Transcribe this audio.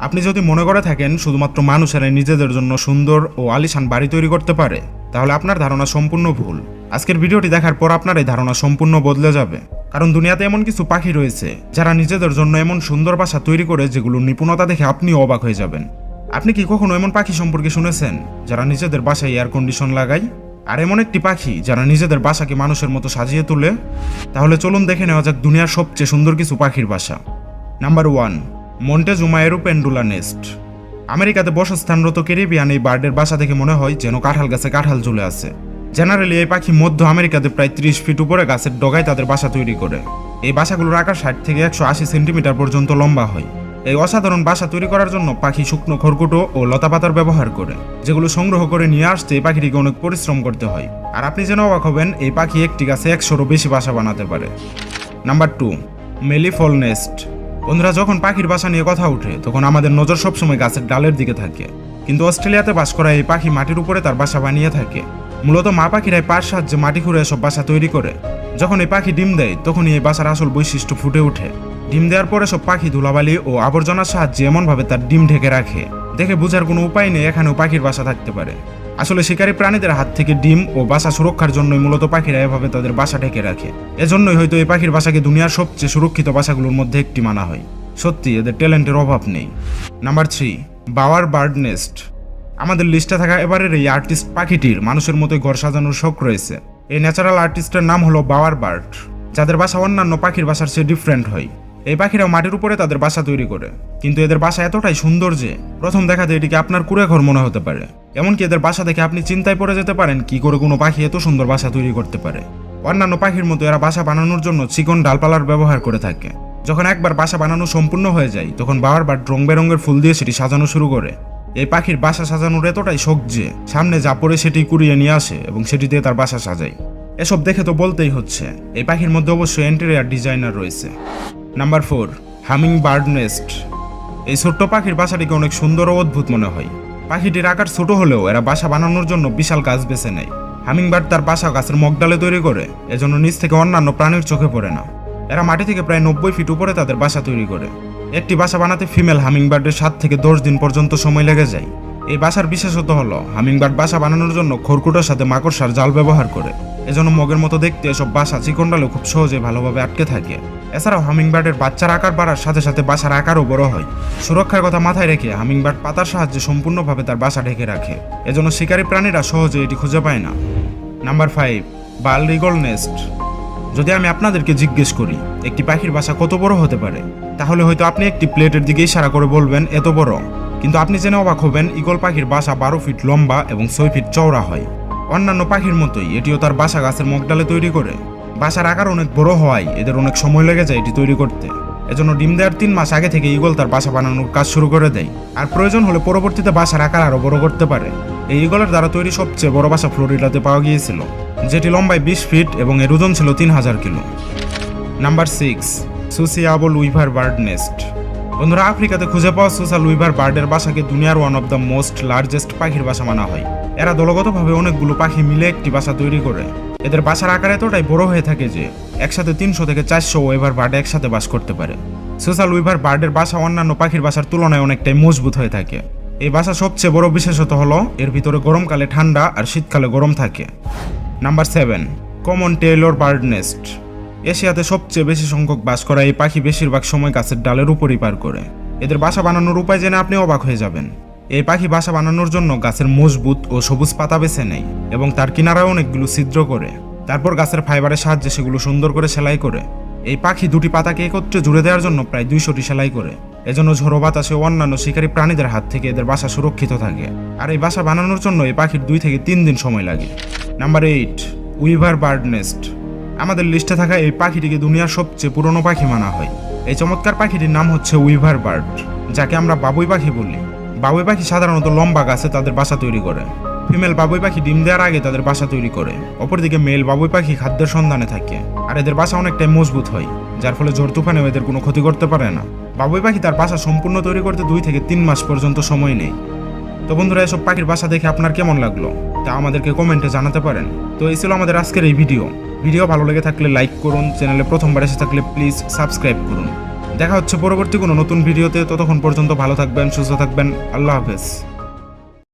আপনি যদি মনে করে থাকেন শুধুমাত্র মানুষেরাই নিজেদের জন্য সুন্দর ও আলিশান বাড়ি তৈরি করতে পারে, তাহলে আপনার ধারণা সম্পূর্ণ ভুল। আজকের ভিডিওটি দেখার পর আপনার এই ধারণা সম্পূর্ণ বদলে যাবে। কারণ দুনিয়াতে এমন কিছু পাখি রয়েছে যারা নিজেদের জন্য এমন সুন্দর বাসা তৈরি করে যেগুলোর নিপুণতা দেখে আপনিও অবাক হয়ে যাবেন। আপনি কি কখনো এমন পাখি সম্পর্কে শুনেছেন যারা নিজেদের বাসায় এয়ার কন্ডিশন লাগায়, আর এমন একটি পাখি যারা নিজেদের বাসাকে মানুষের মতো সাজিয়ে তোলে? তাহলে চলুন দেখে নেওয়া যাক দুনিয়ার সবচেয়ে সুন্দর কিছু পাখির বাসা। Number 1, Montezuma oropendola nest. আমেরিকাতে বসস্থানরত ক্যারিবিয়ান এই বার্ডের বাসা দেখে মনে হয় যেন কাঁঠাল গাছে কাঁঠাল ঝুলে আছে। জেনারেলি এই পাখি মধ্য আমেরিকাতে প্রায় 30 ফিট উপরে গাছের ডগায় তাদের বাসা তৈরি করে। এই বাসাগুলোর আকার 60 থেকে 180 সেন্টিমিটার পর্যন্ত লম্বা হয়। এই অসাধারণ বাসা তৈরি করার জন্য পাখি শুকনো খড়কুটো ও লতাপাতার ব্যবহার করে, যেগুলো সংগ্রহ করে নিয়ে আসতে এই পাখিটিকে অনেক পরিশ্রম করতে হয়। আর আপনি যেন অবাক হবেন, এই পাখি একটি গাছে 100-রও বেশি বাসা বানাতে পারে। Number 2, malleefowl nest. বন্ধুরা, যখন পাখির বাসা নিয়ে কথা ওঠে তখন আমাদের নজর সবসময় গাছের ডালের দিকে থাকে, কিন্তু অস্ট্রেলিয়াতে বাস করা এই পাখি মাটির উপরে তার বাসা বানিয়ে থাকে। মূলত মা পাখিরাই পার সাহায্যে মাটি খুঁড়ে এসব বাসা তৈরি করে। যখন এই পাখি ডিম দেয় তখনই এই বাসার আসল বৈশিষ্ট্য ফুটে ওঠে। ডিম দেওয়ার পরে সব পাখি ধুলাবালি ও আবর্জনার সাহায্যে এমনভাবে তার ডিম ঢেকে রাখে, দেখে বোঝার কোনো উপায় নেই এখানেও পাখির বাসা থাকতে পারে। আসলে শিকারী প্রাণীদের হাত থেকে ডিম ও বাসা সুরক্ষার জন্যই মূলত পাখিরা এভাবে তাদের বাসা ঢেকে রাখে। এজন্যই হয়তো এই পাখির বাসাকে দুনিয়ার সবচেয়ে সুরক্ষিত বাসাগুলোর মধ্যে একটি মানা হয়। সত্যি এদের ট্যালেন্টের অভাব নেই। Number 3, bird nest. আমাদের লিস্টে থাকা এবারের এই আর্টিস্ট পাখিটির মানুষের মতোই ঘর সাজানোর শখ রয়েছে। এই ন্যাচারাল আর্টিস্টের নাম হলো বার্ড, যাদের বাসা অন্যান্য পাখির বাসার চেয়ে ডিফারেন্ট হয়। এই পাখিরাও মাটির উপরে তাদের বাসা তৈরি করে, কিন্তু এদের বাসা এতটাই সুন্দর যে প্রথম দেখাতে এটিকে আপনার কুঁড়ে ঘর মনে হতে পারে। এমনকি এদের বাসা দেখে আপনি চিন্তায় পড়ে যেতে পারেন কি করে কোনো পাখি এত সুন্দর বাসা তৈরি করতে পারে। অন্যান্য পাখির মতো এরা বাসা বানানোর জন্য চিকন ডালপালার ব্যবহার করে থাকে। যখন একবার বাসা বানানো সম্পূর্ণ হয়ে যায় তখন বার্ড রং বেরঙের ফুল দিয়ে সেটি সাজানো শুরু করে। এই পাখির বাসা সাজানোর এতটাই শখ যে সামনে যা পড়ে সেটি কুড়িয়ে নিয়ে আসে এবং সেটি দিয়ে তার বাসা সাজায়। এসব দেখে তো বলতেই হচ্ছে এই পাখির মধ্যে অবশ্যই ইন্টেরিয়র ডিজাইনার রয়েছে। Number 4, hummingbird nest. এই ছোট্ট পাখির বাসাটিকে অনেক সুন্দর ও অদ্ভুত মনে হয়। পাখিটির আকার ছোট হলেও এরা বাসা বানানোর জন্য বিশাল গাছ বেছে নেয়। হামিংবার্ড তার বাসা গাছের মগডালে তৈরি করে, এজন্য নিচ থেকে অন্যান্য প্রাণীর চোখে পড়ে না। এরা মাটি থেকে প্রায় 90 ফিট উপরে তাদের বাসা তৈরি করে। একটি বাসা বানাতে ফিমেল হামিংবার্ডের 7 থেকে 10 দিন পর্যন্ত সময় লেগে যায়। এই বাসার বিশেষত্ব হলো হামিংবার্ড বাসা বানানোর জন্য খড়কুটোর সাথে মাকড়সার জাল ব্যবহার করে, এজন্য মগের মতো দেখতে এসব বাসা চিকন ডালে খুব সহজে ভালোভাবে আটকে থাকে। এছাড়াও হামিংবার্ডের বাচ্চার আকার বাড়ার সাথে সাথে বাসার আকারও বড় হয়। সুরক্ষার কথা মাথায় রেখে হামিংবার্ড পাতার সাহায্যে সম্পূর্ণভাবে তার বাসা ঢেকে রাখে, এজন্য শিকারী প্রাণীরা সহজে এটি খুঁজে পায় না। Number 5, bald eagle nest. যদি আমি আপনাদেরকে জিজ্ঞেস করি একটি পাখির বাসা কত বড় হতে পারে, তাহলে হয়তো আপনি একটি প্লেটের দিকে ইশারা করে বলবেন এত বড়। কিন্তু আপনি জেনে অবাক হবেন ঈগল পাখির বাসা 12 ফিট লম্বা এবং 6 ফিট চওড়া হয়। অন্যান্য পাখির মতোই এটিও তার বাসা গাছের মগডালে তৈরি করে। বাসার আকার অনেক বড় হওয়ায় এদের অনেক সময় লেগে যায় এটি তৈরি করতে। এজন্য ডিম দেওয়ার 3 মাস আগে থেকে ঈগল তার বাসা বানানোর কাজ শুরু করে দেয়, আর প্রয়োজন হলে পরবর্তীতে বাসার আকার আরও বড় করতে পারে। এই ঈগলের দ্বারা তৈরি সবচেয়ে বড় বাসা ফ্লোরিডাতে পাওয়া গিয়েছিল, যেটি লম্বায় 20 ফিট এবং এর ওজন ছিল 3000 kilo. Number 6, sociable bird nest. বন্ধুরা, আফ্রিকাতে খুঁজে পাওয়া সোশ্যাল বার্ডের বাসাকে দুনিয়ার one of the most largest পাখির বাসা মানা হয়। এরা দলগতভাবে অনেকগুলো পাখি মিলে একটি বাসা তৈরি করে। এদের বাসার আকার এতটাই বড় হয়ে থাকে যে একসাথে 300 থেকে 400 বার্ড একসাথে বাস করতে পারে। সোশ্যাল বার্ডের বাসা অন্যান্য পাখির বাসার তুলনায় অনেকটাই মজবুত হয়ে থাকে। এই বাসা সবচেয়ে বড় বিশেষত হলো এর ভিতরে গরমকালে ঠান্ডা আর শীতকালে গরম থাকে। Number 7, common tailorbird nest. এশিয়াতে সবচেয়ে বেশি সংখ্যক বাস করা এই পাখি বেশিরভাগ সময় গাছের ডালের উপরই পার করে। এদের বাসা বানানোর উপায় জেনে আপনি অবাক হয়ে যাবেন। এই পাখি বাসা বানানোর জন্য গাছের মজবুত ও সবুজ পাতা বেছে নেয় এবং তার কিনারায় অনেকগুলো ছিদ্র করে, তারপর গাছের ফাইবারের সাহায্যে সেগুলো সুন্দর করে সেলাই করে। এই পাখি দুটি পাতাকে একত্রে জুড়ে দেওয়ার জন্য প্রায় 200টি সেলাই করে, এজন্য ঝড়ো বাতাসে অন্যান্য শিকারী প্রাণীদের হাত থেকে এদের বাসা সুরক্ষিত থাকে। আর এই বাসা বানানোর জন্য এই পাখির 2 থেকে 3 দিন সময় লাগে। Number 8, bird nest. আমাদের লিস্টে থাকা এই পাখিটিকে দুনিয়ার সবচেয়ে পুরনো পাখি মানা হয়। এই চমৎকার পাখিটির নাম হচ্ছে বার্ড, যাকে আমরা বাবুই পাখি বলি। বাবুই পাখি সাধারণত লম্বা গাছে তাদের বাসা তৈরি করে। ফিমেল বাবুই পাখি ডিম দেওয়ার আগে তাদের বাসা তৈরি করে, অপরদিকে মেল বাবুই পাখি খাদ্যের সন্ধানে থাকে। আর এদের বাসা অনেকটাই মজবুত হয়, যার ফলে ঝড় তুফানেও এদের কোনো ক্ষতি করতে পারে না। বাবুই পাখি তার বাসা সম্পূর্ণ তৈরি করতে 2 থেকে 3 মাস পর্যন্ত সময় নেয়। তো বন্ধুরা, এসব পাখির বাসা দেখে আপনার কেমন লাগলো তা আমাদেরকে কমেন্টে জানাতে পারেন। তো এই ছিল আমাদের আজকের এই ভিডিও ভালো লেগে থাকলে লাইক করুন, চ্যানেলে প্রথমবার এসে থাকলে প্লিজ সাবস্ক্রাইব করুন। দেখা হচ্ছে পরবর্তী কোনো নতুন ভিডিওতে। ততক্ষণ পর্যন্ত ভালো থাকবেন, সুস্থ থাকবেন। আল্লাহ হাফেজ।